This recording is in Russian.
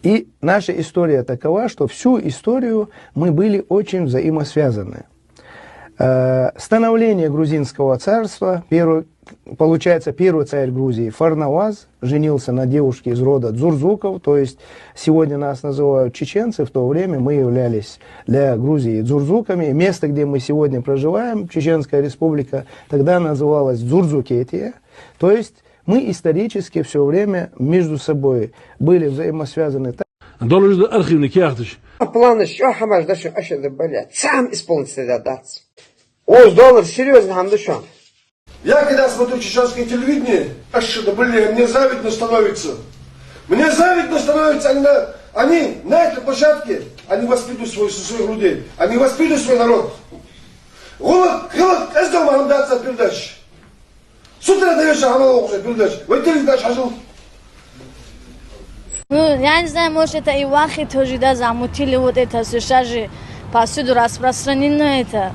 И наша история такова, что всю историю мы были очень взаимосвязаны. Становление грузинского царства, получается, первый царь Грузии Фарнаваз женился на девушке из рода Дзурзуков, то есть сегодня нас называют чеченцы, в то время мы являлись для Грузии дзурзуками. Место, где мы сегодня проживаем, Чеченская республика, тогда называлась Дзурзукетия, то есть мы исторически все время между собой были взаимосвязаны. Планы что хамажда что ашеда болят. Сам исполнитель даться. $100 серьезно хамдушан. Я когда смотрю чеченское телевидение, ашеда болят, мне завидно становится. Мне завидно становится, они на этой площадке, они воспитывают своих людей, они воспитывают свой народ. Голод, я сделал мандаться передач. С утра до вечера хамал уже передач. Вы телевидение хожу. Ну, я не знаю, может, это и вахи тоже, да, замутили вот это, все же повсюду распространено это.